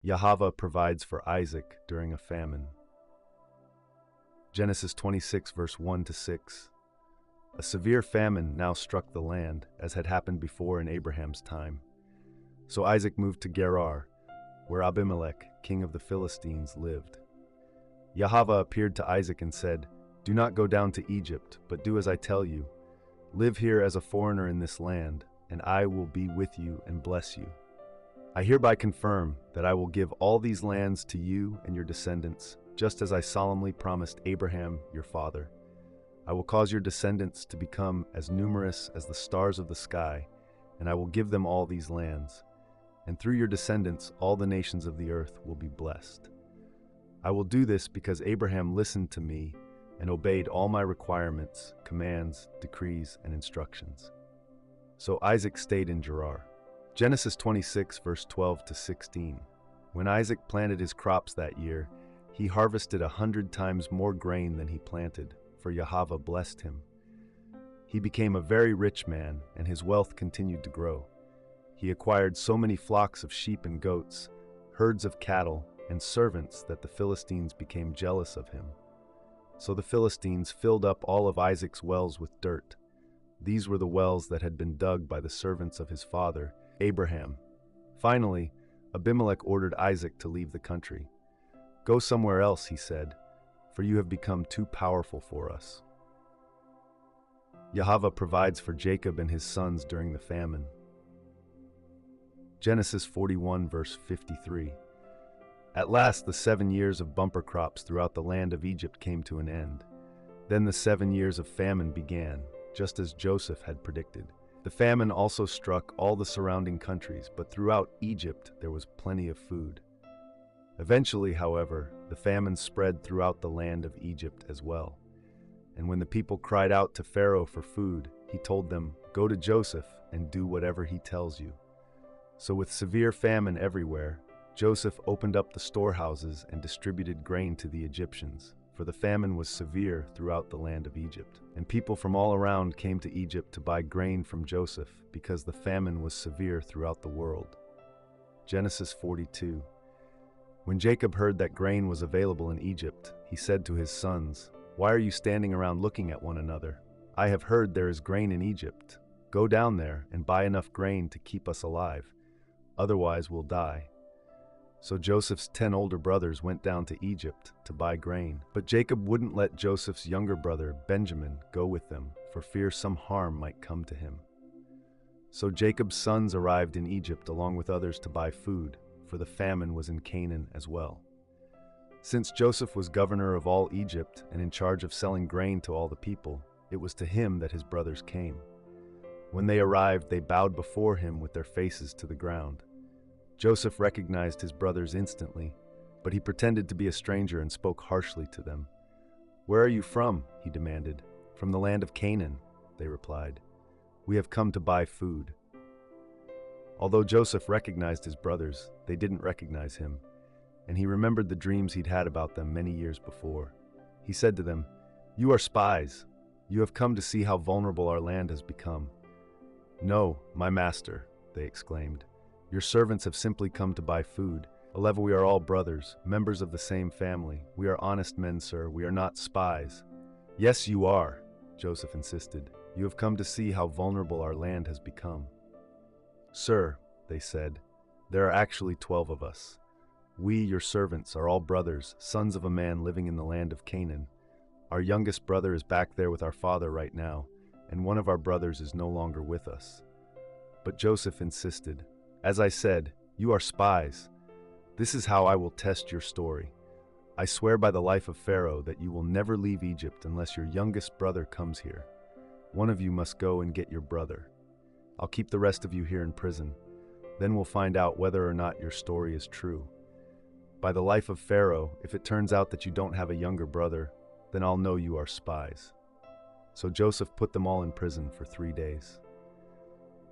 Yahweh provides for Isaac during a famine. Genesis 26, verse 1 to 6. A severe famine now struck the land, as had happened before in Abraham's time. So Isaac moved to Gerar, where Abimelech, king of the Philistines, lived. Yahweh appeared to Isaac and said, "Do not go down to Egypt, but do as I tell you. Live here as a foreigner in this land, and I will be with you and bless you. I hereby confirm that I will give all these lands to you and your descendants, just as I solemnly promised Abraham, your father. I will cause your descendants to become as numerous as the stars of the sky, and I will give them all these lands. And through your descendants, all the nations of the earth will be blessed. I will do this because Abraham listened to me and obeyed all my requirements, commands, decrees, and instructions." So Isaac stayed in Gerar. Genesis 26, verse 12 to 16. When Isaac planted his crops that year, he harvested 100 times more grain than he planted, for Yahweh blessed him. He became a very rich man, and his wealth continued to grow. He acquired so many flocks of sheep and goats, herds of cattle, and servants that the Philistines became jealous of him. So the Philistines filled up all of Isaac's wells with dirt. These were the wells that had been dug by the servants of his father, Abraham. Finally, Abimelech ordered Isaac to leave the country. "Go somewhere else," he said, "for you have become too powerful for us." Yahweh provides for Jacob and his sons during the famine. Genesis 41, verse 53. At last the 7 years of bumper crops throughout the land of Egypt came to an end. Then the 7 years of famine began, just as Joseph had predicted. The famine also struck all the surrounding countries, but throughout Egypt there was plenty of food. Eventually, however, the famine spread throughout the land of Egypt as well. And when the people cried out to Pharaoh for food, he told them, "Go to Joseph and do whatever he tells you." So with severe famine everywhere, Joseph opened up the storehouses and distributed grain to the Egyptians, for the famine was severe throughout the land of Egypt. And people from all around came to Egypt to buy grain from Joseph, because the famine was severe throughout the world. Genesis 42. When Jacob heard that grain was available in Egypt, he said to his sons, "Why are you standing around looking at one another? I have heard there is grain in Egypt. Go down there and buy enough grain to keep us alive. Otherwise we'll die." So Joseph's 10 older brothers went down to Egypt to buy grain. But Jacob wouldn't let Joseph's younger brother, Benjamin, go with them, for fear some harm might come to him. So Jacob's sons arrived in Egypt along with others to buy food, for the famine was in Canaan as well. Since Joseph was governor of all Egypt and in charge of selling grain to all the people, it was to him that his brothers came. When they arrived, they bowed before him with their faces to the ground. Joseph recognized his brothers instantly, but he pretended to be a stranger and spoke harshly to them. "Where are you from?" he demanded. "From the land of Canaan," they replied. "We have come to buy food." Although Joseph recognized his brothers, they didn't recognize him, and he remembered the dreams he'd had about them many years before. He said to them, "You are spies. You have come to see how vulnerable our land has become." "No, my master," they exclaimed. "Your servants have simply come to buy food. We are all brothers, members of the same family. We are honest men, sir. We are not spies." "Yes, you are," Joseph insisted. "You have come to see how vulnerable our land has become." "Sir," they said, "there are actually 12 of us. We, your servants, are all brothers, sons of a man living in the land of Canaan. Our youngest brother is back there with our father right now, and one of our brothers is no longer with us." But Joseph insisted. "As I said, you are spies. This is how I will test your story. I swear by the life of Pharaoh that you will never leave Egypt unless your youngest brother comes here. One of you must go and get your brother. I'll keep the rest of you here in prison. Then we'll find out whether or not your story is true. By the life of Pharaoh, if it turns out that you don't have a younger brother, then I'll know you are spies." So Joseph put them all in prison for 3 days.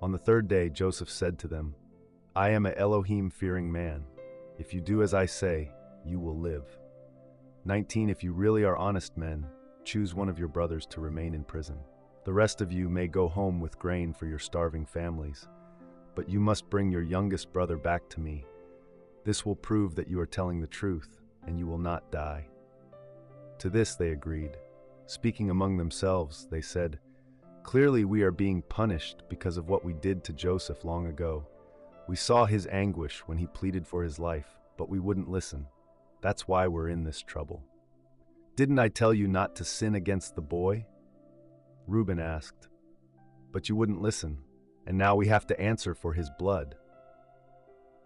On the 3rd day, Joseph said to them, "I am a Elohim-fearing man. If you do as I say, you will live." 19. If you really are honest men, choose one of your brothers to remain in prison. The rest of you may go home with grain for your starving families, but you must bring your youngest brother back to me. This will prove that you are telling the truth, and you will not die." To this they agreed. Speaking among themselves, they said, "Clearly we are being punished because of what we did to Joseph long ago. We saw his anguish when he pleaded for his life, but we wouldn't listen. That's why we're in this trouble." "Didn't I tell you not to sin against the boy?" Reuben asked. "But you wouldn't listen, and now we have to answer for his blood."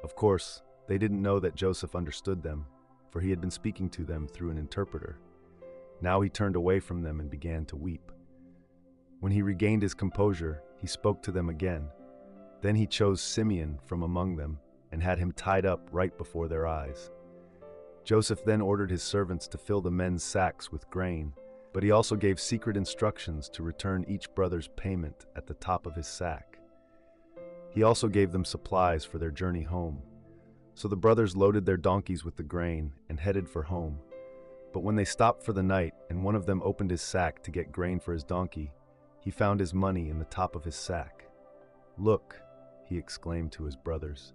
Of course, they didn't know that Joseph understood them, for he had been speaking to them through an interpreter. Now he turned away from them and began to weep. When he regained his composure, he spoke to them again. Then he chose Simeon from among them and had him tied up right before their eyes. Joseph then ordered his servants to fill the men's sacks with grain, but he also gave secret instructions to return each brother's payment at the top of his sack. He also gave them supplies for their journey home. So the brothers loaded their donkeys with the grain and headed for home. But when they stopped for the night and one of them opened his sack to get grain for his donkey, he found his money in the top of his sack. "Look," he exclaimed to his brothers,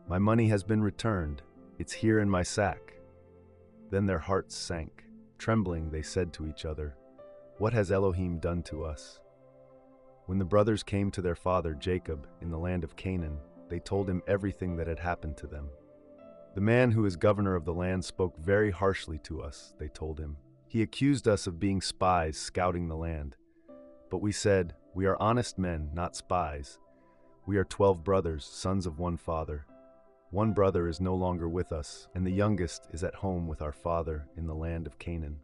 "my money has been returned. It's here in my sack." Then their hearts sank. Trembling, they said to each other, "What has Elohim done to us?" When the brothers came to their father Jacob in the land of Canaan, they told him everything that had happened to them. "The man who is governor of the land spoke very harshly to us," they told him. "He accused us of being spies scouting the land. But we said, 'We are honest men, not spies. We are 12 brothers, sons of one father. One brother is no longer with us, and the youngest is at home with our father in the land of Canaan.'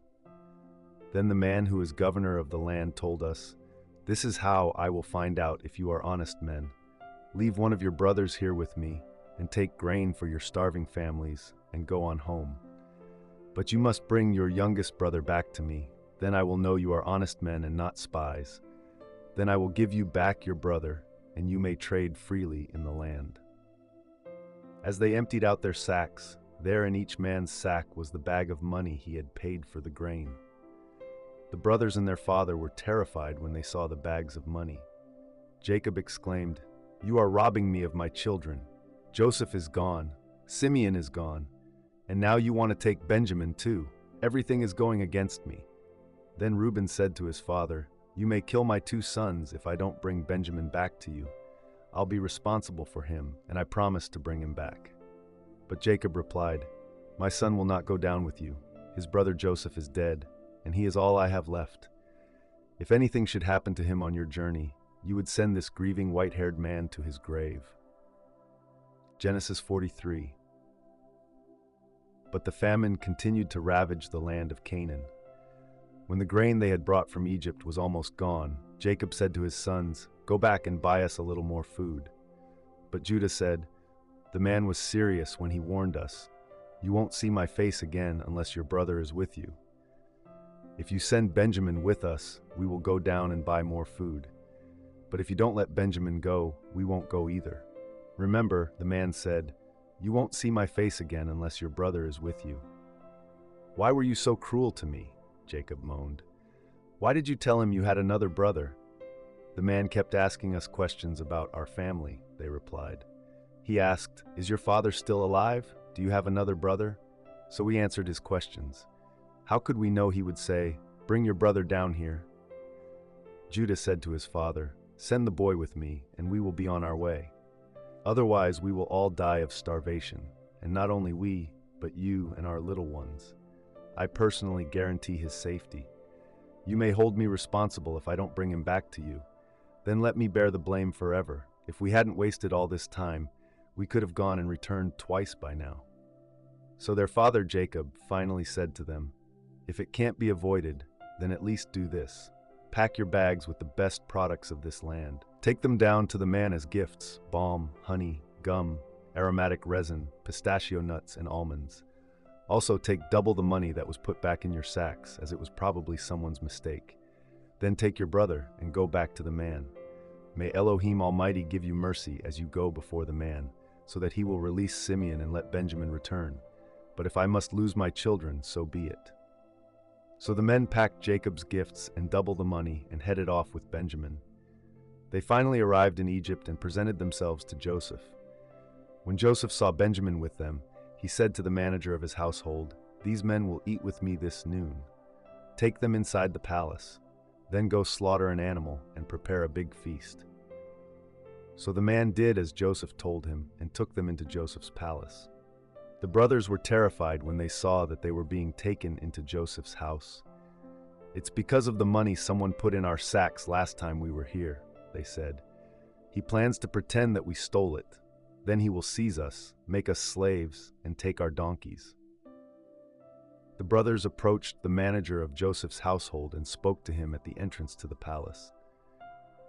Then the man who is governor of the land told us, 'This is how I will find out if you are honest men. Leave one of your brothers here with me, and take grain for your starving families, and go on home. But you must bring your youngest brother back to me. Then I will know you are honest men and not spies. Then I will give you back your brother, and you may trade freely in the land.' As they emptied out their sacks, there in each man's sack was the bag of money he had paid for the grain. The brothers and their father were terrified when they saw the bags of money. Jacob exclaimed, 'You are robbing me of my children. Joseph is gone, Simeon is gone, and now you want to take Benjamin too. Everything is going against me.' Then Reuben said to his father, 'You may kill my 2 sons if I don't bring Benjamin back to you. I'll be responsible for him, and I promise to bring him back.' But Jacob replied, 'My son will not go down with you. His brother Joseph is dead, and he is all I have left. If anything should happen to him on your journey, you would send this grieving white-haired man to his grave.'" Genesis 43. But the famine continued to ravage the land of Canaan. When the grain they had brought from Egypt was almost gone, Jacob said to his sons, "Go back and buy us a little more food." But Judah said, "The man was serious when he warned us. You won't see my face again unless your brother is with you. If you send Benjamin with us, we will go down and buy more food. But if you don't let Benjamin go, we won't go either." "Remember," the man said, "you won't see my face again unless your brother is with you." "Why were you so cruel to me?" Jacob moaned. "Why did you tell him you had another brother?" "The man kept asking us questions about our family," they replied. "He asked, 'Is your father still alive? Do you have another brother?' So we answered his questions. How could we know he would say, 'Bring your brother down here'?" Judah said to his father, "Send the boy with me, and we will be on our way. Otherwise we will all die of starvation, and not only we, but you and our little ones. I personally guarantee his safety. You may hold me responsible if I don't bring him back to you. Then let me bear the blame forever. If we hadn't wasted all this time, we could have gone and returned twice by now." So their father Jacob finally said to them, "If it can't be avoided, then at least do this. Pack your bags with the best products of this land. Take them down to the man as gifts: balm, honey, gum, aromatic resin, pistachio nuts, and almonds. Also take double the money that was put back in your sacks, as it was probably someone's mistake. Then take your brother and go back to the man. May Elohim Almighty give you mercy as you go before the man, so that he will release Simeon and let Benjamin return. But if I must lose my children, so be it." So the men packed Jacob's gifts and double the money and headed off with Benjamin. They finally arrived in Egypt and presented themselves to Joseph. When Joseph saw Benjamin with them, he said to the manager of his household, "These men will eat with me this noon. Take them inside the palace. Then go slaughter an animal and prepare a big feast." So the man did as Joseph told him and took them into Joseph's palace. The brothers were terrified when they saw that they were being taken into Joseph's house. "It's because of the money someone put in our sacks last time we were here," they said. "He plans to pretend that we stole it. Then he will seize us, make us slaves, and take our donkeys." The brothers approached the manager of Joseph's household and spoke to him at the entrance to the palace.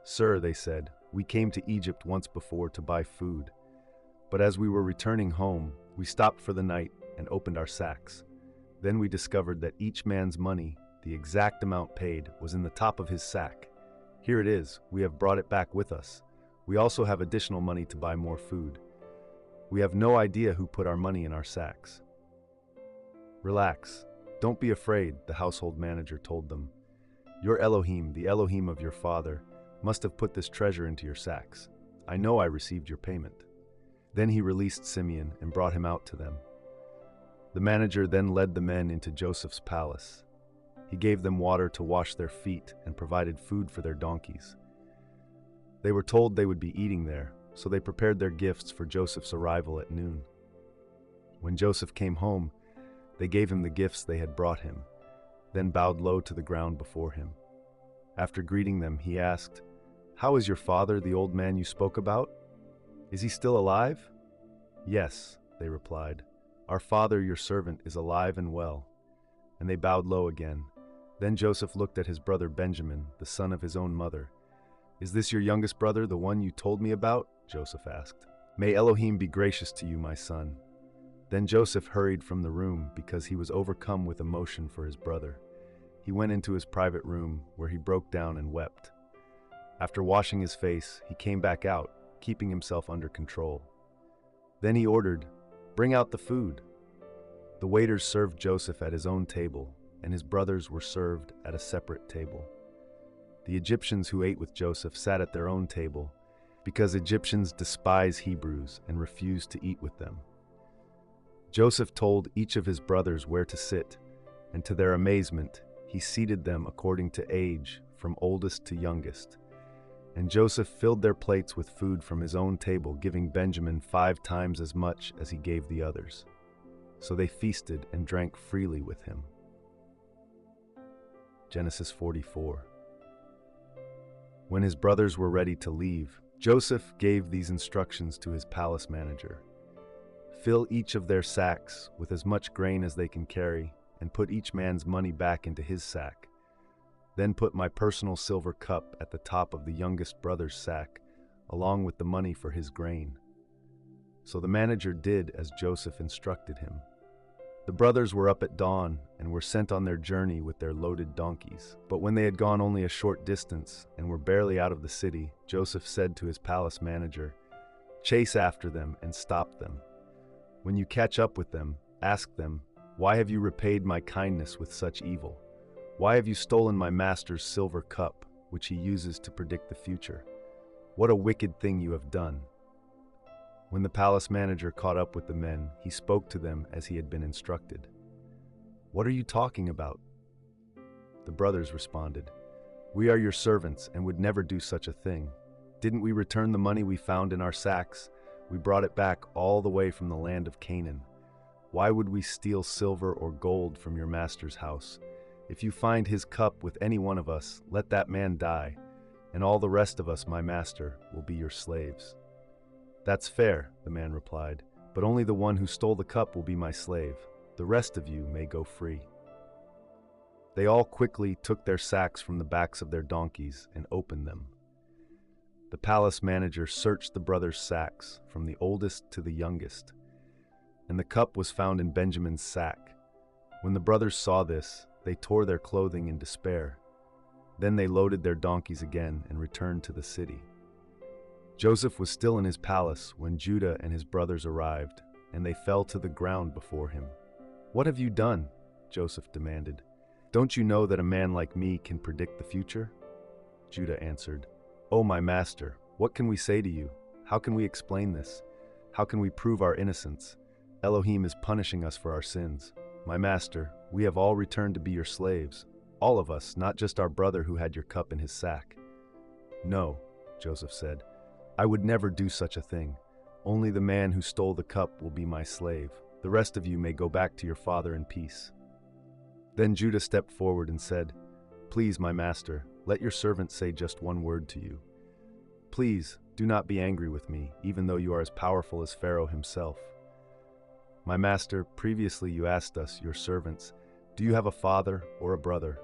"Sir," they said, "we came to Egypt once before to buy food. But as we were returning home, we stopped for the night and opened our sacks. Then we discovered that each man's money, the exact amount paid, was in the top of his sack. Here it is, we have brought it back with us. We also have additional money to buy more food. We have no idea who put our money in our sacks." "Relax. Don't be afraid," the household manager told them. "Your Elohim, the Elohim of your father, must have put this treasure into your sacks. I know I received your payment." Then he released Simeon and brought him out to them. The manager then led the men into Joseph's palace. He gave them water to wash their feet and provided food for their donkeys. They were told they would be eating there, so they prepared their gifts for Joseph's arrival at noon. When Joseph came home, they gave him the gifts they had brought him, then bowed low to the ground before him. After greeting them, he asked, "How is your father, the old man you spoke about? Is he still alive?" "Yes," they replied. "Our father, your servant, is alive and well." And they bowed low again. Then Joseph looked at his brother Benjamin, the son of his own mother. "Is this your youngest brother, the one you told me about?" Joseph asked. "May Elohim be gracious to you, my son." Then Joseph hurried from the room because he was overcome with emotion for his brother. He went into his private room, where he broke down and wept. After washing his face, he came back out, keeping himself under control. Then he ordered, "Bring out the food." The waiters served Joseph at his own table, and his brothers were served at a separate table. The Egyptians who ate with Joseph sat at their own table, because Egyptians despise Hebrews and refuse to eat with them. Joseph told each of his brothers where to sit, and to their amazement, he seated them according to age, from oldest to youngest. And Joseph filled their plates with food from his own table, giving Benjamin 5 times as much as he gave the others. So they feasted and drank freely with him. Genesis 44. When his brothers were ready to leave, Joseph gave these instructions to his palace manager. "Fill each of their sacks with as much grain as they can carry, and put each man's money back into his sack. Then put my personal silver cup at the top of the youngest brother's sack, along with the money for his grain." So the manager did as Joseph instructed him. The brothers were up at dawn and were sent on their journey with their loaded donkeys. But when they had gone only a short distance and were barely out of the city, Joseph said to his palace manager, "Chase after them and stop them. When you catch up with them, ask them, 'Why have you repaid my kindness with such evil? Why have you stolen my master's silver cup, which he uses to predict the future? What a wicked thing you have done.'" When the palace manager caught up with the men, he spoke to them as he had been instructed. "What are you talking about?" The brothers responded, "We are your servants and would never do such a thing. Didn't we return the money we found in our sacks? We brought it back all the way from the land of Canaan. Why would we steal silver or gold from your master's house? If you find his cup with any one of us, let that man die, and all the rest of us, my master, will be your slaves." "That's fair," the man replied, "but only the one who stole the cup will be my slave. The rest of you may go free." They all quickly took their sacks from the backs of their donkeys and opened them. The palace manager searched the brothers' sacks, from the oldest to the youngest, and the cup was found in Benjamin's sack. When the brothers saw this, they tore their clothing in despair. Then they loaded their donkeys again and returned to the city. Joseph was still in his palace when Judah and his brothers arrived, and they fell to the ground before him. "What have you done?" Joseph demanded. "Don't you know that a man like me can predict the future?" Judah answered, "Oh, my master, what can we say to you? How can we explain this? How can we prove our innocence? Elohim is punishing us for our sins. My master, we have all returned to be your slaves. All of us, not just our brother who had your cup in his sack." "No," Joseph said. "I would never do such a thing. Only the man who stole the cup will be my slave. The rest of you may go back to your father in peace." Then Judah stepped forward and said, "Please, my master, let your servant say just one word to you. Please, do not be angry with me, even though you are as powerful as Pharaoh himself. My master, previously you asked us, your servants, do you have a father or a brother?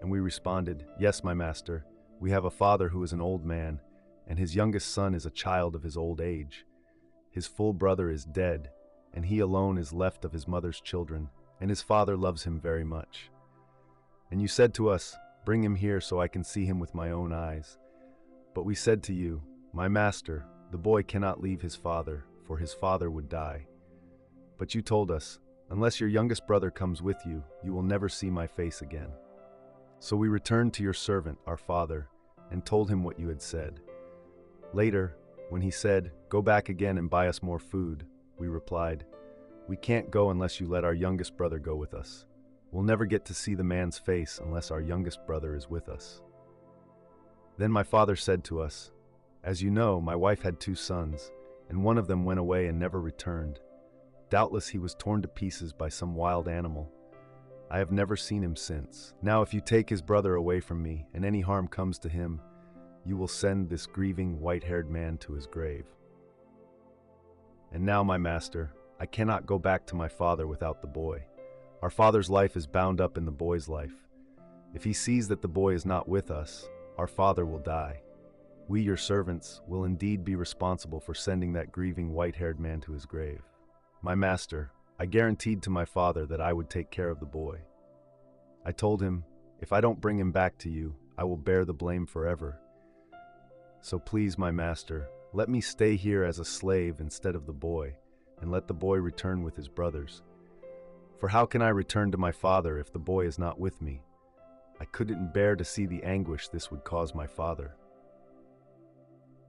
And we responded, yes, my master, we have a father who is an old man, and his youngest son is a child of his old age. His full brother is dead, and he alone is left of his mother's children, and his father loves him very much. And you said to us, bring him here so I can see him with my own eyes. But we said to you, my master, the boy cannot leave his father, for his father would die. But you told us, unless your youngest brother comes with you, you will never see my face again. So we returned to your servant, our father, and told him what you had said. Later, when he said, go back again and buy us more food, we replied, we can't go unless you let our youngest brother go with us. We'll never get to see the man's face unless our youngest brother is with us. Then my father said to us, as you know, my wife had 2 sons, and one of them went away and never returned. Doubtless he was torn to pieces by some wild animal. I have never seen him since. Now if you take his brother away from me, and any harm comes to him, you will send this grieving, white-haired man to his grave. And now, my master, I cannot go back to my father without the boy. Our father's life is bound up in the boy's life. If he sees that the boy is not with us, our father will die. We, your servants, will indeed be responsible for sending that grieving, white-haired man to his grave. My master, I guaranteed to my father that I would take care of the boy. I told him, if I don't bring him back to you, I will bear the blame forever. So please, my master, let me stay here as a slave instead of the boy, and let the boy return with his brothers. For how can I return to my father if the boy is not with me? I couldn't bear to see the anguish this would cause my father.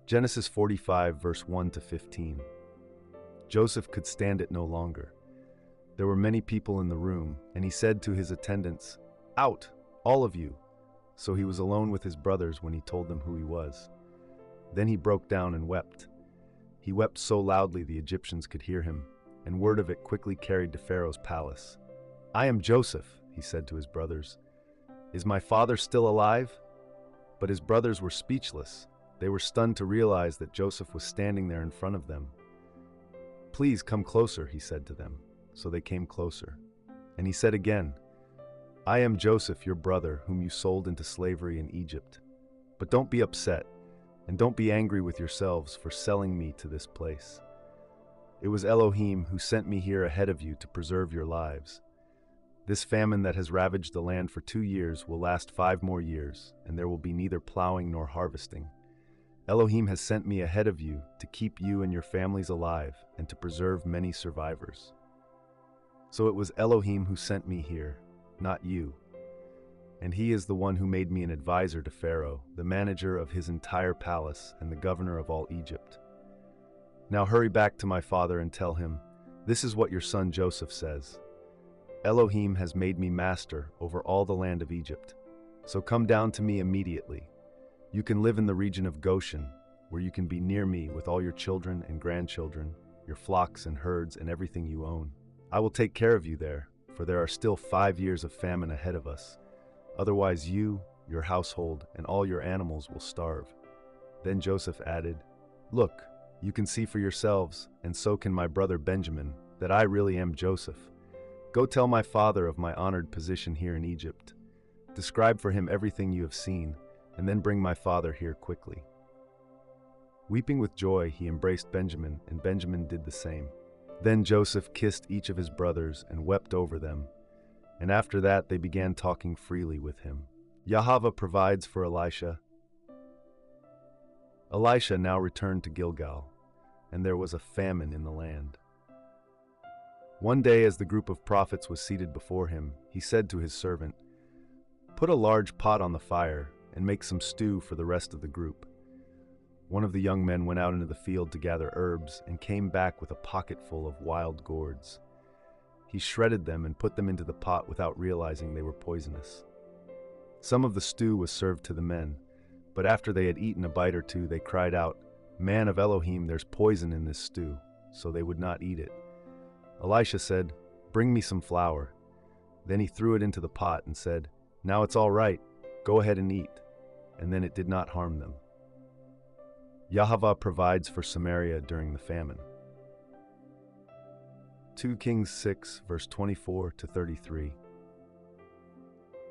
Genesis 45, verse 1 to 15. Joseph could stand it no longer. There were many people in the room, and he said to his attendants, out, all of you. So he was alone with his brothers when he told them who he was. Then he broke down and wept. He wept so loudly the Egyptians could hear him, and word of it quickly carried to Pharaoh's palace. I am Joseph, he said to his brothers. Is my father still alive? But his brothers were speechless. They were stunned to realize that Joseph was standing there in front of them. Please come closer, he said to them. So they came closer. And he said again, I am Joseph, your brother, whom you sold into slavery in Egypt. But don't be upset, and don't be angry with yourselves for selling me to this place. It was Elohim who sent me here ahead of you to preserve your lives. This famine that has ravaged the land for 2 years will last 5 more years, and there will be neither plowing nor harvesting. Elohim has sent me ahead of you to keep you and your families alive and to preserve many survivors. So it was Elohim who sent me here, not you. And he is the one who made me an advisor to Pharaoh, the manager of his entire palace and the governor of all Egypt. Now hurry back to my father and tell him, this is what your son Joseph says. Elohim has made me master over all the land of Egypt. So come down to me immediately. You can live in the region of Goshen, where you can be near me with all your children and grandchildren, your flocks and herds and everything you own. I will take care of you there, for there are still 5 years of famine ahead of us. Otherwise you, your household, and all your animals will starve. Then Joseph added, look, you can see for yourselves, and so can my brother Benjamin, that I really am Joseph. Go tell my father of my honored position here in Egypt. Describe for him everything you have seen, and then bring my father here quickly. Weeping with joy, he embraced Benjamin, and Benjamin did the same. Then Joseph kissed each of his brothers and wept over them, and after that they began talking freely with him. Yahweh provides for Elisha. Elisha now returned to Gilgal, and there was a famine in the land. One day as the group of prophets was seated before him, he said to his servant, put a large pot on the fire and make some stew for the rest of the group. One of the young men went out into the field to gather herbs and came back with a pocket full of wild gourds. He shredded them and put them into the pot without realizing they were poisonous. Some of the stew was served to the men, but after they had eaten a bite or two, they cried out, "Man of Elohim, there's poison in this stew," so they would not eat it. Elisha said, "Bring me some flour." Then he threw it into the pot and said, "Now it's all right, go ahead and eat." And then it did not harm them. Yahweh provides for Samaria during the famine. 2 Kings 6, verse 24 to 33.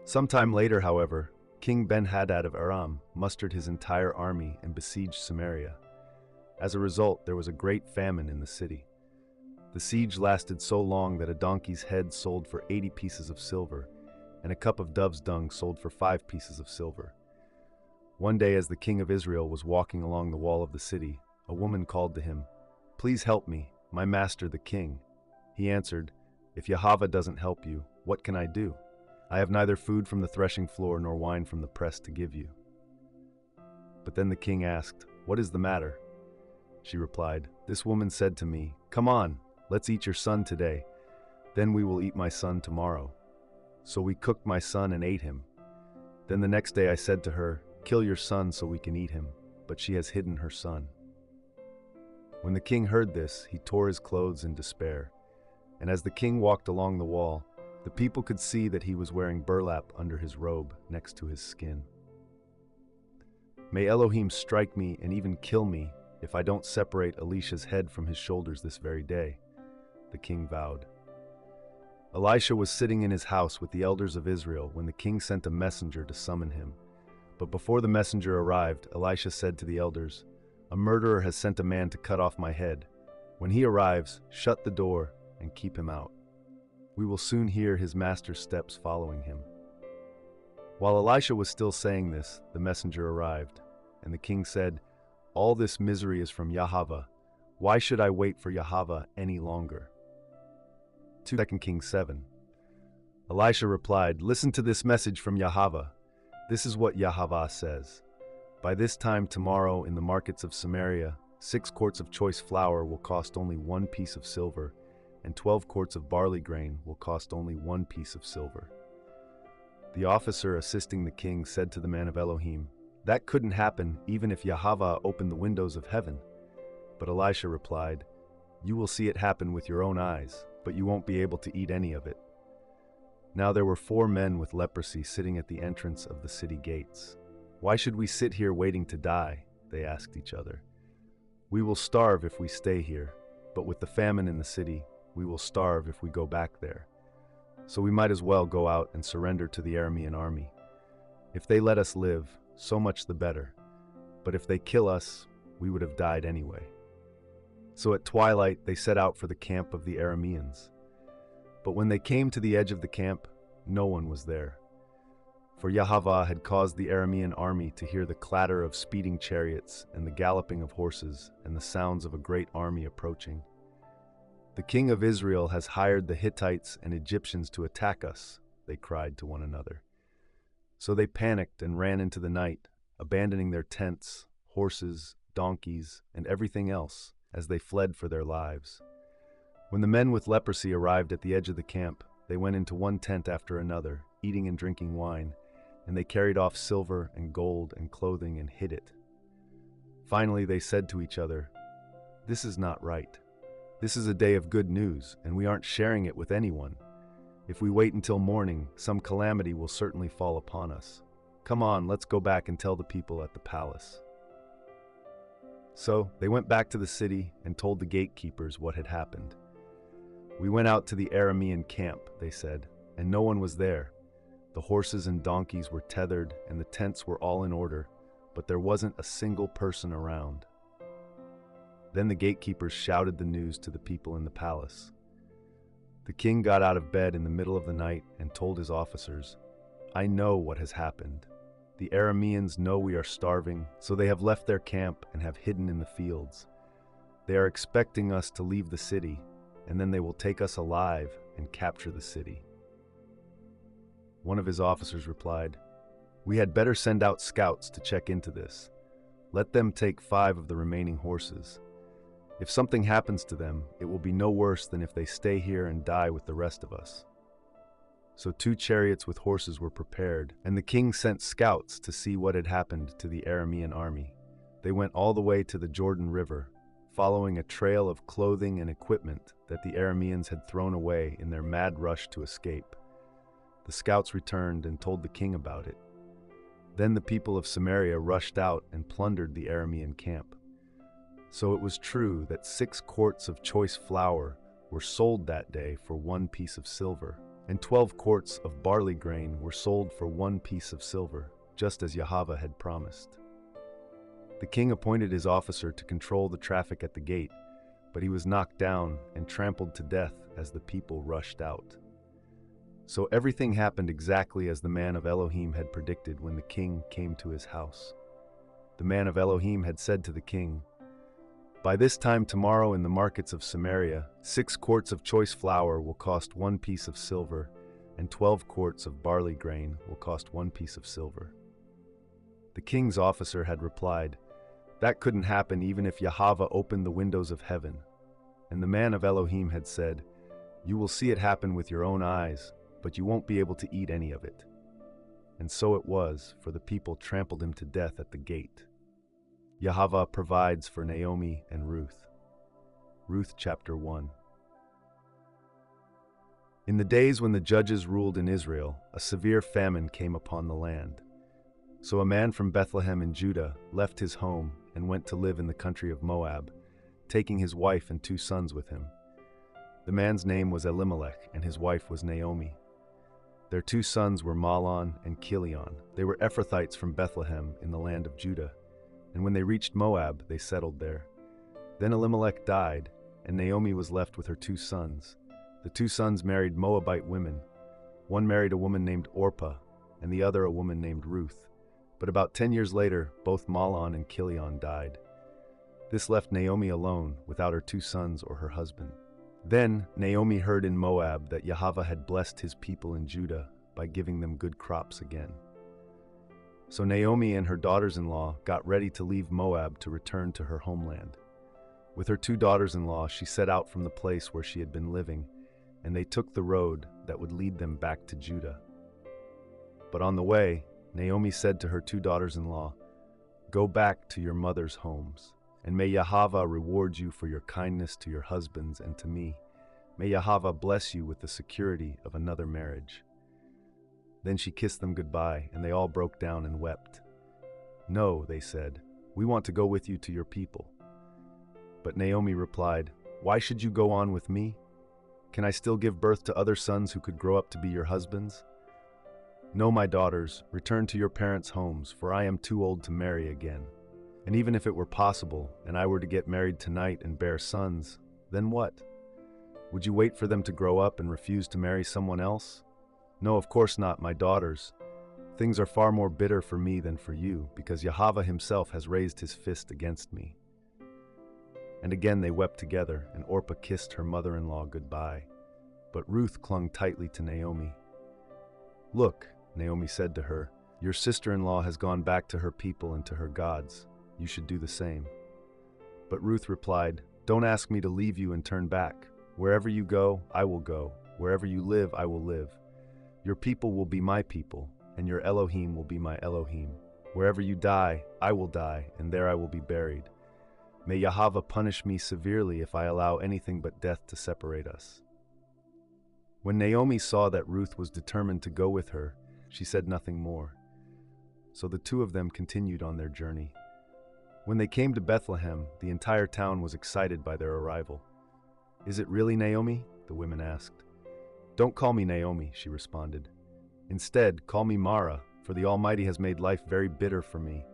Sometime later, however, King Ben-Hadad of Aram mustered his entire army and besieged Samaria. As a result, there was a great famine in the city. The siege lasted so long that a donkey's head sold for 80 pieces of silver, and a cup of dove's dung sold for 5 pieces of silver. One day, as the king of Israel was walking along the wall of the city, a woman called to him, "Please help me, my master the king." He answered, "If Yahweh doesn't help you, what can I do? I have neither food from the threshing floor nor wine from the press to give you." But then the king asked, "What is the matter?" She replied, "This woman said to me, 'Come on, let's eat your son today. Then we will eat my son tomorrow.' So we cooked my son and ate him. Then the next day I said to her, 'Kill your son so we can eat him,' but she has hidden her son." When the king heard this, he tore his clothes in despair. And as the king walked along the wall, the people could see that he was wearing burlap under his robe next to his skin. "May Elohim strike me and even kill me if I don't separate Elisha's head from his shoulders this very day," the king vowed. Elisha was sitting in his house with the elders of Israel when the king sent a messenger to summon him. But before the messenger arrived, Elisha said to the elders, "A murderer has sent a man to cut off my head. When he arrives, shut the door and keep him out. We will soon hear his master's steps following him." While Elisha was still saying this, the messenger arrived, and the king said, "All this misery is from Yahweh. Why should I wait for Yahweh any longer?" 2 Kings 7. Elisha replied, "Listen to this message from Yahweh. This is what Yahweh says. By this time tomorrow in the markets of Samaria, 6 quarts of choice flour will cost only 1 piece of silver, and 12 quarts of barley grain will cost only 1 piece of silver." The officer assisting the king said to the man of Elohim, "That couldn't happen even if Yahweh opened the windows of heaven." But Elisha replied, "You will see it happen with your own eyes, but you won't be able to eat any of it." Now there were 4 men with leprosy sitting at the entrance of the city gates. "Why should we sit here waiting to die?" they asked each other. "We will starve if we stay here, but with the famine in the city, we will starve if we go back there. So we might as well go out and surrender to the Aramean army. If they let us live, so much the better. But if they kill us, we would have died anyway." So at twilight they set out for the camp of the Arameans. But when they came to the edge of the camp, no one was there. For Yahweh had caused the Aramean army to hear the clatter of speeding chariots and the galloping of horses and the sounds of a great army approaching. "The king of Israel has hired the Hittites and Egyptians to attack us," they cried to one another. So they panicked and ran into the night, abandoning their tents, horses, donkeys, and everything else as they fled for their lives. When the men with leprosy arrived at the edge of the camp, they went into one tent after another, eating and drinking wine, and they carried off silver and gold and clothing and hid it. Finally they said to each other, "This is not right. This is a day of good news, and we aren't sharing it with anyone. If we wait until morning, some calamity will certainly fall upon us. Come on, let's go back and tell the people at the palace." So they went back to the city and told the gatekeepers what had happened. "We went out to the Aramean camp," they said, "and no one was there. The horses and donkeys were tethered and the tents were all in order, but there wasn't a single person around." Then the gatekeepers shouted the news to the people in the palace. The king got out of bed in the middle of the night and told his officers, "I know what has happened. The Arameans know we are starving, so they have left their camp and have hidden in the fields. They are expecting us to leave the city, and then they will take us alive and capture the city." One of his officers replied, "We had better send out scouts to check into this. Let them take 5 of the remaining horses. If something happens to them, it will be no worse than if they stay here and die with the rest of us." So 2 chariots with horses were prepared, and the king sent scouts to see what had happened to the Aramean army. They went all the way to the Jordan River, following a trail of clothing and equipment that the Arameans had thrown away in their mad rush to escape. The scouts returned and told the king about it. Then the people of Samaria rushed out and plundered the Aramean camp. So it was true that 6 quarts of choice flour were sold that day for 1 piece of silver, and 12 quarts of barley grain were sold for 1 piece of silver, just as Yahweh had promised. The king appointed his officer to control the traffic at the gate, but he was knocked down and trampled to death as the people rushed out. So everything happened exactly as the man of Elohim had predicted when the king came to his house. The man of Elohim had said to the king, "By this time tomorrow in the markets of Samaria, 6 quarts of choice flour will cost 1 piece of silver, and 12 quarts of barley grain will cost 1 piece of silver." The king's officer had replied, "That couldn't happen even if Yahweh opened the windows of heaven." And the man of Elohim had said, "You will see it happen with your own eyes, but you won't be able to eat any of it." And so it was, for the people trampled him to death at the gate. Yahweh provides for Naomi and Ruth. Ruth chapter 1. In the days when the judges ruled in Israel, a severe famine came upon the land. So a man from Bethlehem in Judah left his home and went to live in the country of Moab, taking his wife and 2 sons with him. The man's name was Elimelech, and his wife was Naomi. Their 2 sons were Mahlon and Chilion. They were Ephrathites from Bethlehem in the land of Judah. And when they reached Moab, they settled there. Then Elimelech died, and Naomi was left with her 2 sons. The 2 sons married Moabite women. One married a woman named Orpah, and the other a woman named Ruth. But about 10 years later, both Mahlon and Chilion died. This left Naomi alone, without her 2 sons or her husband. Then Naomi heard in Moab that Yahweh had blessed his people in Judah by giving them good crops again. So Naomi and her daughters-in-law got ready to leave Moab to return to her homeland. With her 2 daughters-in-law, she set out from the place where she had been living, and they took the road that would lead them back to Judah. But on the way, Naomi said to her 2 daughters-in-law, "Go back to your mother's homes, and may Yahweh reward you for your kindness to your husbands and to me. May Yahweh bless you with the security of another marriage." Then she kissed them goodbye, and they all broke down and wept. "No," they said, "we want to go with you to your people." But Naomi replied, "Why should you go on with me? Can I still give birth to other sons who could grow up to be your husbands? No, my daughters, return to your parents' homes, for I am too old to marry again. And even if it were possible, and I were to get married tonight and bear sons, then what? Would you wait for them to grow up and refuse to marry someone else? No, of course not, my daughters. Things are far more bitter for me than for you, because Yahweh himself has raised his fist against me." And again they wept together, and Orpah kissed her mother-in-law goodbye. But Ruth clung tightly to Naomi. "Look," Naomi said to her, "your sister-in-law has gone back to her people and to her gods. You should do the same." But Ruth replied, "Don't ask me to leave you and turn back. Wherever you go, I will go. Wherever you live, I will live. Your people will be my people, and your Elohim will be my Elohim. Wherever you die, I will die, and there I will be buried. May Yahweh punish me severely if I allow anything but death to separate us." When Naomi saw that Ruth was determined to go with her, she said nothing more. So the 2 of them continued on their journey. When they came to Bethlehem, the entire town was excited by their arrival. "Is it really Naomi?" the women asked. "Don't call me Naomi," she responded. "Instead, call me Mara, for the Almighty has made life very bitter for me.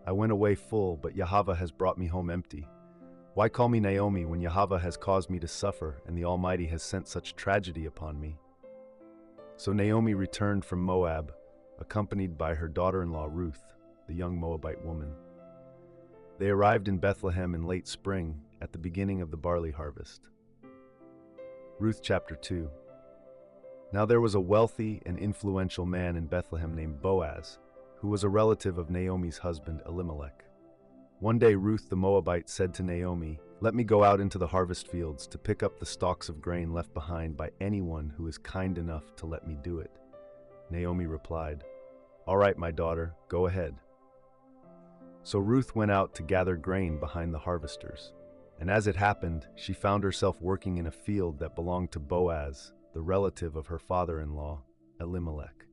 I went away full, but Yahweh has brought me home empty. Why call me Naomi when Yahweh has caused me to suffer and the Almighty has sent such tragedy upon me?" So Naomi returned from Moab, accompanied by her daughter-in-law Ruth, the young Moabite woman. They arrived in Bethlehem in late spring, at the beginning of the barley harvest. Ruth chapter 2. Now there was a wealthy and influential man in Bethlehem named Boaz, who was a relative of Naomi's husband Elimelech. One day Ruth the Moabite said to Naomi, "Let me go out into the harvest fields to pick up the stalks of grain left behind by anyone who is kind enough to let me do it." Naomi replied, "All right, my daughter, go ahead." So Ruth went out to gather grain behind the harvesters. And as it happened, she found herself working in a field that belonged to Boaz, the relative of her father-in-law, Elimelech.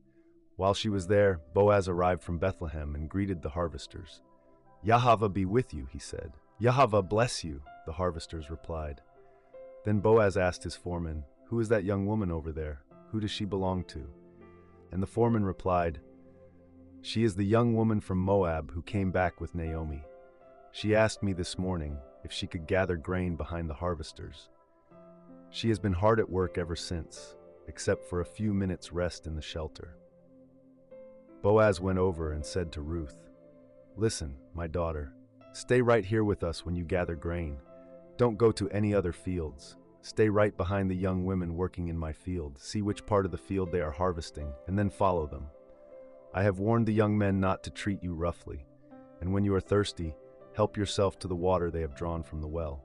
While she was there, Boaz arrived from Bethlehem and greeted the harvesters. "Yahweh be with you," he said. "Yahweh bless you," the harvesters replied. Then Boaz asked his foreman, "Who is that young woman over there? Who does she belong to?" And the foreman replied, "She is the young woman from Moab who came back with Naomi. She asked me this morning if she could gather grain behind the harvesters. She has been hard at work ever since, except for a few minutes' rest in the shelter." Boaz went over and said to Ruth, "Listen, my daughter, stay right here with us when you gather grain. Don't go to any other fields. Stay right behind the young women working in my field. See which part of the field they are harvesting, and then follow them. I have warned the young men not to treat you roughly, and when you are thirsty, help yourself to the water they have drawn from the well."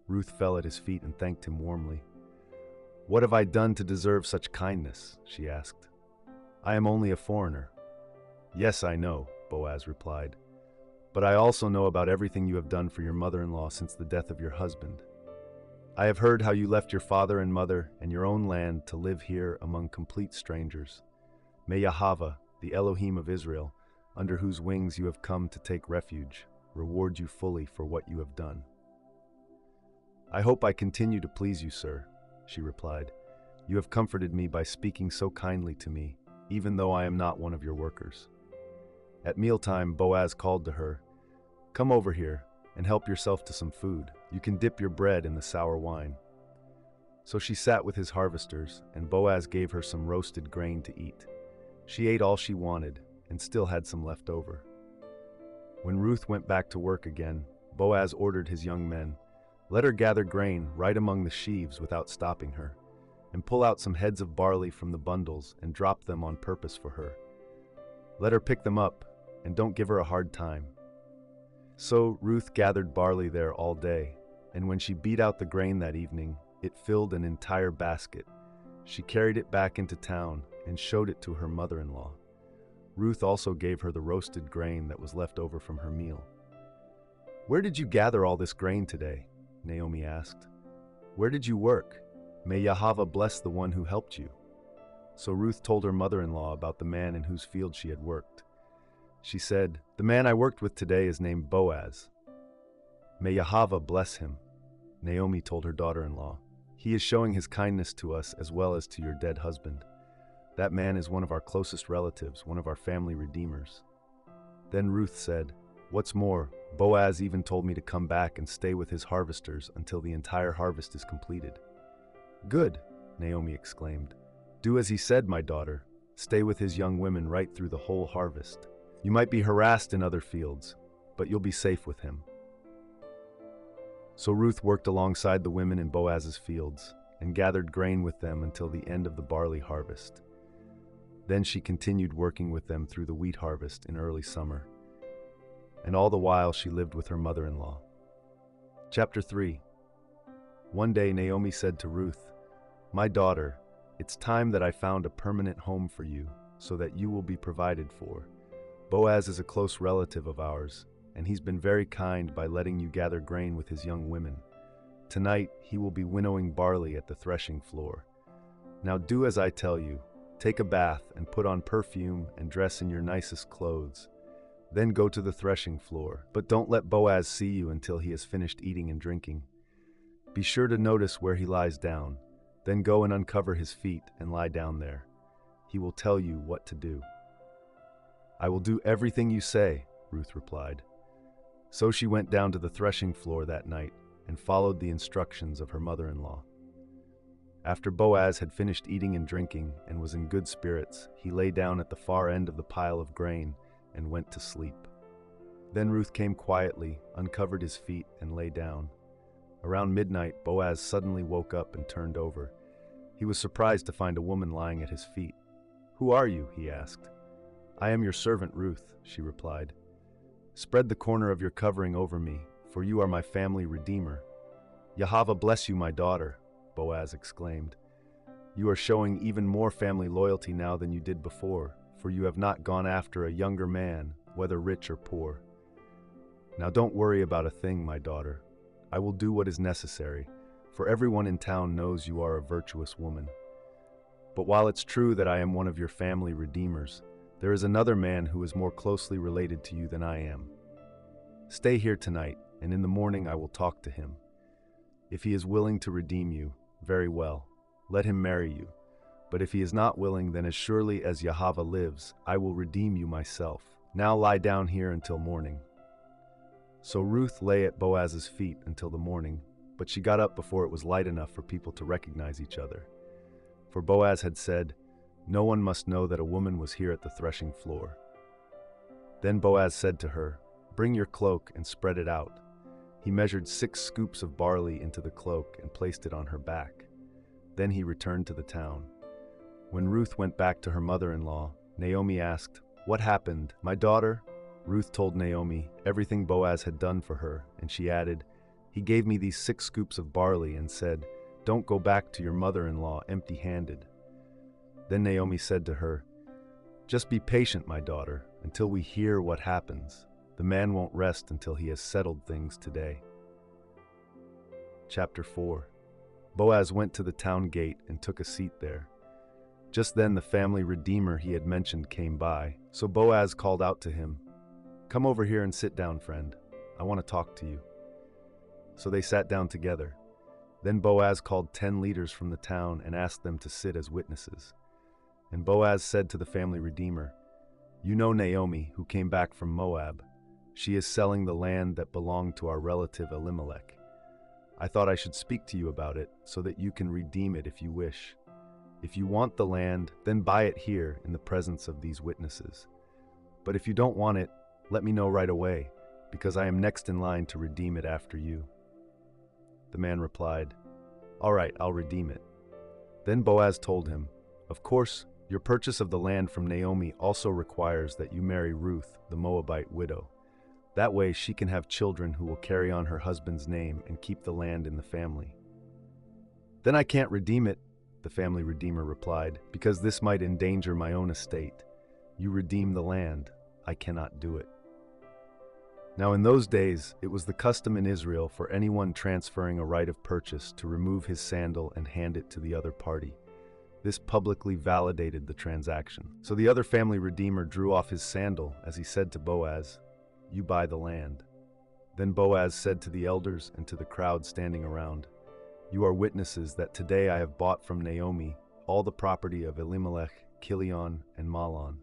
Ruth fell at his feet and thanked him warmly. "What have I done to deserve such kindness?" she asked. "I am only a foreigner." "Yes, I know," Boaz replied, "but I also know about everything you have done for your mother-in-law since the death of your husband. I have heard how you left your father and mother and your own land to live here among complete strangers. May Yahweh, the Elohim of Israel, under whose wings you have come to take refuge, reward you fully for what you have done." "I hope I continue to please you, sir," she replied. "You have comforted me by speaking so kindly to me, even though I am not one of your workers." At mealtime, Boaz called to her, "Come over here and help yourself to some food. You can dip your bread in the sour wine." So she sat with his harvesters, and Boaz gave her some roasted grain to eat. She ate all she wanted and still had some left over. When Ruth went back to work again, Boaz ordered his young men, "Let her gather grain right among the sheaves without stopping her, and pull out some heads of barley from the bundles and drop them on purpose for her. Let her pick them up, and don't give her a hard time." So Ruth gathered barley there all day, and when she beat out the grain that evening, it filled an entire basket. She carried it back into town and showed it to her mother-in-law. Ruth also gave her the roasted grain that was left over from her meal. "Where did you gather all this grain today?" Naomi asked. "Where did you work? May Yahweh bless the one who helped you." So Ruth told her mother-in-law about the man in whose field she had worked. She said, "The man I worked with today is named Boaz. May Yahweh bless him." Naomi told her daughter-in-law, "He is showing his kindness to us as well as to your dead husband. That man is one of our closest relatives, one of our family redeemers." Then Ruth said, "What's more, Boaz even told me to come back and stay with his harvesters until the entire harvest is completed." "Good," Naomi exclaimed. "Do as he said, my daughter. Stay with his young women right through the whole harvest. You might be harassed in other fields, but you'll be safe with him." So Ruth worked alongside the women in Boaz's fields and gathered grain with them until the end of the barley harvest. Then she continued working with them through the wheat harvest in early summer. And all the while she lived with her mother-in-law. Chapter 3. One day Naomi said to Ruth, "My daughter, it's time that I found a permanent home for you, so that you will be provided for. Boaz is a close relative of ours, and he's been very kind by letting you gather grain with his young women. Tonight, he will be winnowing barley at the threshing floor. Now do as I tell you. Take a bath and put on perfume and dress in your nicest clothes. Then go to the threshing floor, but don't let Boaz see you until he has finished eating and drinking. Be sure to notice where he lies down. Then go and uncover his feet and lie down there. He will tell you what to do." "I will do everything you say," Ruth replied. So she went down to the threshing floor that night and followed the instructions of her mother-in-law. After Boaz had finished eating and drinking and was in good spirits, he lay down at the far end of the pile of grain and went to sleep. Then Ruth came quietly, uncovered his feet, and lay down. Around midnight, Boaz suddenly woke up and turned over. He was surprised to find a woman lying at his feet. "Who are you?" he asked. "I am your servant Ruth," she replied. Spread the corner of your covering over me, for you are my family redeemer." "Yahweh bless you, my daughter," Boaz exclaimed. "You are showing even more family loyalty now than you did before, for you have not gone after a younger man, whether rich or poor. Now don't worry about a thing, my daughter. I will do what is necessary, for everyone in town knows you are a virtuous woman. But while it's true that I am one of your family redeemers, there is another man who is more closely related to you than I am. Stay here tonight, and in the morning I will talk to him. If he is willing to redeem you, very well, let him marry you. But if he is not willing, then as surely as Yahweh lives, I will redeem you myself. Now lie down here until morning." So Ruth lay at Boaz's feet until the morning, but she got up before it was light enough for people to recognize each other. For Boaz had said, "No one must know that a woman was here at the threshing floor." Then Boaz said to her, "Bring your cloak and spread it out." He measured 6 scoops of barley into the cloak and placed it on her back. Then he returned to the town. When Ruth went back to her mother-in-law, Naomi asked, "What happened, my daughter?" Ruth told Naomi everything Boaz had done for her, and she added, "He gave me these 6 scoops of barley and said, 'Don't go back to your mother-in-law empty-handed.'" Then Naomi said to her, "Just be patient, my daughter, until we hear what happens. The man won't rest until he has settled things today." Chapter 4. Boaz went to the town gate and took a seat there. Just then the family redeemer he had mentioned came by, so Boaz called out to him, "Come over here and sit down, friend. I want to talk to you." So they sat down together. Then Boaz called 10 leaders from the town and asked them to sit as witnesses. And Boaz said to the family redeemer, "You know Naomi, who came back from Moab. She is selling the land that belonged to our relative Elimelech. I thought I should speak to you about it so that you can redeem it if you wish. If you want the land, then buy it here in the presence of these witnesses. But if you don't want it, let me know right away, because I am next in line to redeem it after you." The man replied, "All right, I'll redeem it." Then Boaz told him, "Of course, your purchase of the land from Naomi also requires that you marry Ruth, the Moabite widow. That way she can have children who will carry on her husband's name and keep the land in the family." "Then I can't redeem it," the family redeemer replied, "because this might endanger my own estate. You redeem the land, I cannot do it." Now in those days, it was the custom in Israel for anyone transferring a right of purchase to remove his sandal and hand it to the other party. This publicly validated the transaction. So the other family redeemer drew off his sandal as he said to Boaz, "You buy the land." Then Boaz said to the elders and to the crowd standing around, "You are witnesses that today I have bought from Naomi all the property of Elimelech, Kilion, and Mahlon.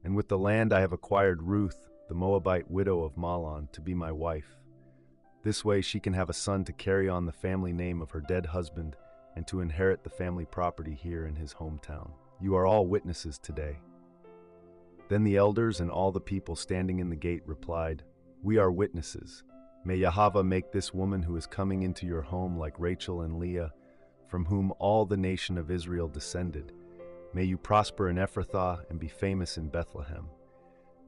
And with the land I have acquired Ruth, the Moabite widow of Mahlon, to be my wife. This way she can have a son to carry on the family name of her dead husband and to inherit the family property here in his hometown. You are all witnesses today." Then the elders and all the people standing in the gate replied, "We are witnesses. May Yahweh make this woman who is coming into your home like Rachel and Leah, from whom all the nation of Israel descended. May you prosper in Ephrathah and be famous in Bethlehem.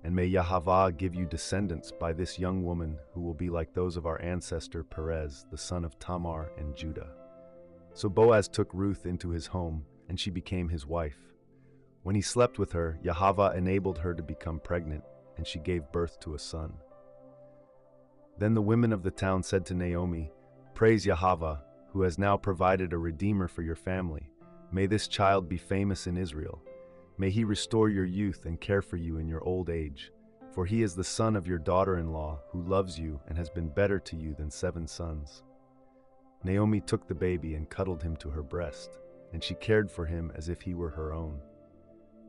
And may Yahweh give you descendants by this young woman who will be like those of our ancestor Perez, the son of Tamar and Judah." So Boaz took Ruth into his home, and she became his wife. When he slept with her, Yahweh enabled her to become pregnant, and she gave birth to a son. Then the women of the town said to Naomi, "Praise Yahweh, who has now provided a redeemer for your family. May this child be famous in Israel. May he restore your youth and care for you in your old age. For he is the son of your daughter-in-law, who loves you and has been better to you than 7 sons." Naomi took the baby and cuddled him to her breast, and she cared for him as if he were her own.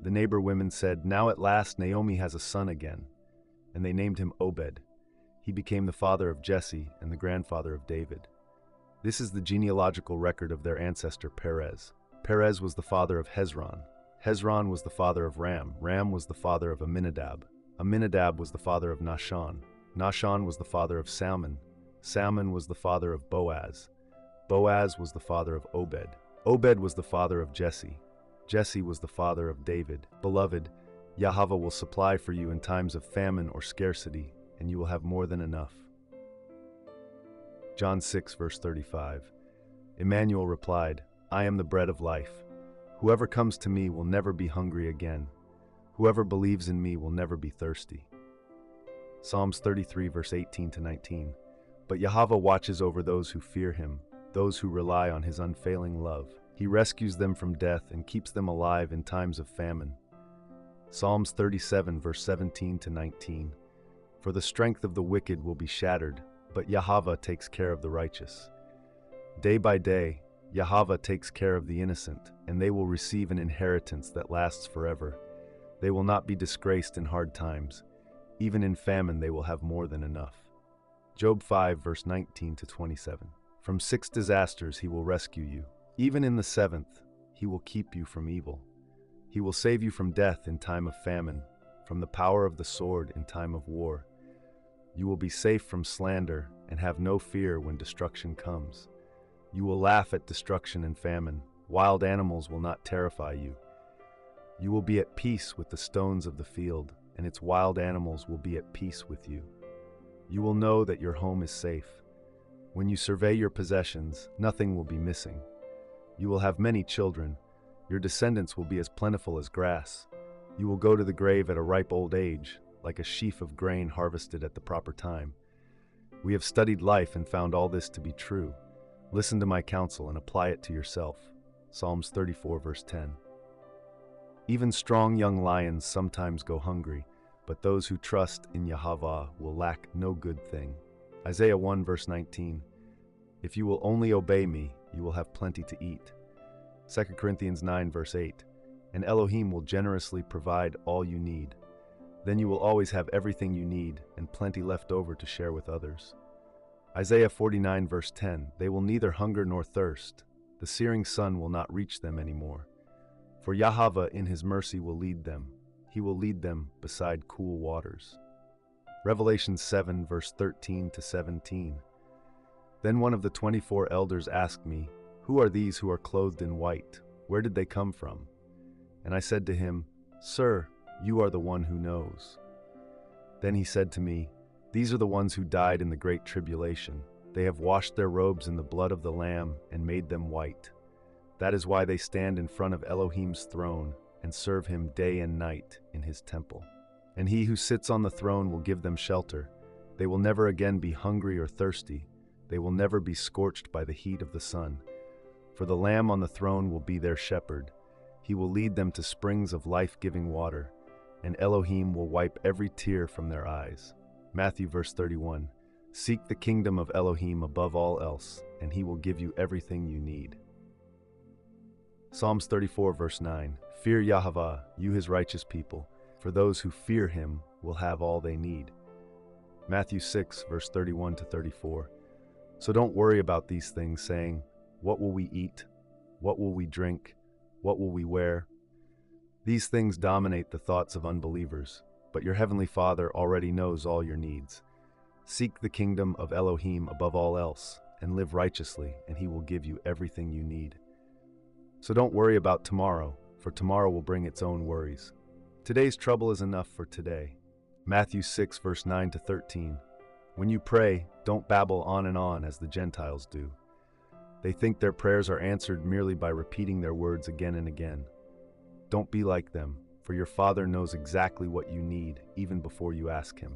The neighbor women said, "Now at last Naomi has a son again." And they named him Obed. He became the father of Jesse and the grandfather of David. This is the genealogical record of their ancestor Perez. Perez was the father of Hezron. Hezron was the father of Ram. Ram was the father of Amminadab. Amminadab was the father of Nahshon. Nahshon was the father of Salmon. Salmon was the father of Boaz. Boaz was the father of Obed. Obed was the father of Jesse. Jesse was the father of David. Beloved, Yahweh will supply for you in times of famine or scarcity, and you will have more than enough. John 6, verse 35. Emmanuel replied, I am the bread of life. Whoever comes to me will never be hungry again. Whoever believes in me will never be thirsty. Psalms 33, verse 18 to 19. But Yahweh watches over those who fear him, those who rely on his unfailing love. He rescues them from death and keeps them alive in times of famine. Psalms 37, verse 17 to 19. For the strength of the wicked will be shattered, but Yahweh takes care of the righteous. Day by day, Yahweh takes care of the innocent, and they will receive an inheritance that lasts forever. They will not be disgraced in hard times. Even in famine they will have more than enough. Job 5, verse 19 to 27. From 6 disasters he will rescue you. Even in the 7th, he will keep you from evil. He will save you from death in time of famine, from the power of the sword in time of war. You will be safe from slander and have no fear when destruction comes. You will laugh at destruction and famine. Wild animals will not terrify you. You will be at peace with the stones of the field, and its wild animals will be at peace with you. You will know that your home is safe. When you survey your possessions, nothing will be missing. You will have many children. Your descendants will be as plentiful as grass. You will go to the grave at a ripe old age, like a sheaf of grain harvested at the proper time. We have studied life and found all this to be true. Listen to my counsel and apply it to yourself. Psalms 34, verse 10. Even strong young lions sometimes go hungry, but those who trust in Yahweh will lack no good thing. Isaiah 1, verse 19. If you will only obey me, you will have plenty to eat. 2 Corinthians 9, verse 8. And Elohim will generously provide all you need. Then you will always have everything you need and plenty left over to share with others. Isaiah 49, verse 10. They will neither hunger nor thirst. The searing sun will not reach them anymore. For Yahweh in his mercy will lead them. He will lead them beside cool waters. Revelation 7, verse 13 to 17. Then one of the 24 elders asked me, Who are these who are clothed in white? Where did they come from? And I said to him, Sir, you are the one who knows. Then he said to me, These are the ones who died in the great tribulation. They have washed their robes in the blood of the Lamb and made them white. That is why they stand in front of Elohim's throne and serve him day and night in his temple. And he who sits on the throne will give them shelter. They will never again be hungry or thirsty. They will never be scorched by the heat of the sun. For the Lamb on the throne will be their shepherd. He will lead them to springs of life-giving water, and Elohim will wipe every tear from their eyes. Matthew verse 31. Seek the kingdom of Elohim above all else, and he will give you everything you need. Psalms 34 verse 9. Fear Yahweh, you his righteous people, for those who fear him will have all they need. Matthew 6 verse 31 to 34. So don't worry about these things, saying, What will we eat? What will we drink? What will we wear? These things dominate the thoughts of unbelievers, but your heavenly Father already knows all your needs. Seek the kingdom of Elohim above all else, and live righteously, and he will give you everything you need. So don't worry about tomorrow, for tomorrow will bring its own worries. Today's trouble is enough for today. Matthew 6 verse 9 to 13. When you pray, don't babble on and on as the Gentiles do. They think their prayers are answered merely by repeating their words again and again. Don't be like them, for your Father knows exactly what you need even before you ask him.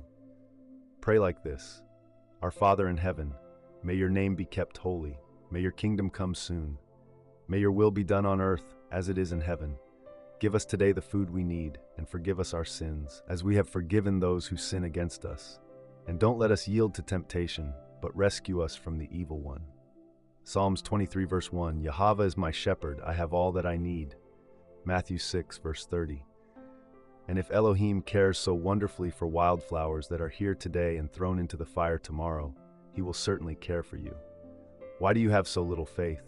Pray like this: Our Father in heaven, may your name be kept holy. May your kingdom come soon. May your will be done on earth as it is in heaven. Give us today the food we need, and forgive us our sins, as we have forgiven those who sin against us. And don't let us yield to temptation, but rescue us from the evil one. Psalms 23 verse 1. Yahweh is my shepherd, I have all that I need. Matthew 6 verse 30. And if Elohim cares so wonderfully for wildflowers that are here today and thrown into the fire tomorrow, he will certainly care for you. Why do you have so little faith?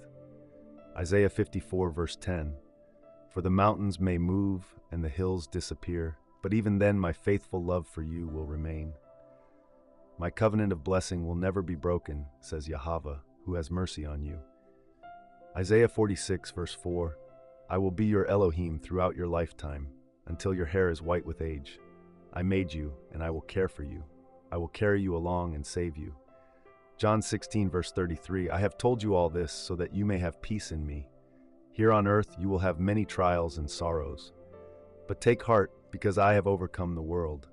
Isaiah 54 verse 10. For the mountains may move and the hills disappear, but even then my faithful love for you will remain. My covenant of blessing will never be broken, says Yahweh, who has mercy on you. Isaiah 46 verse 4. I will be your Elohim throughout your lifetime. until your hair is white with age. I made you, and I will care for you. I will carry you along and save you. John 16, verse 33, I have told you all this so that you may have peace in me. Here on earth you will have many trials and sorrows. But take heart, because I have overcome the world.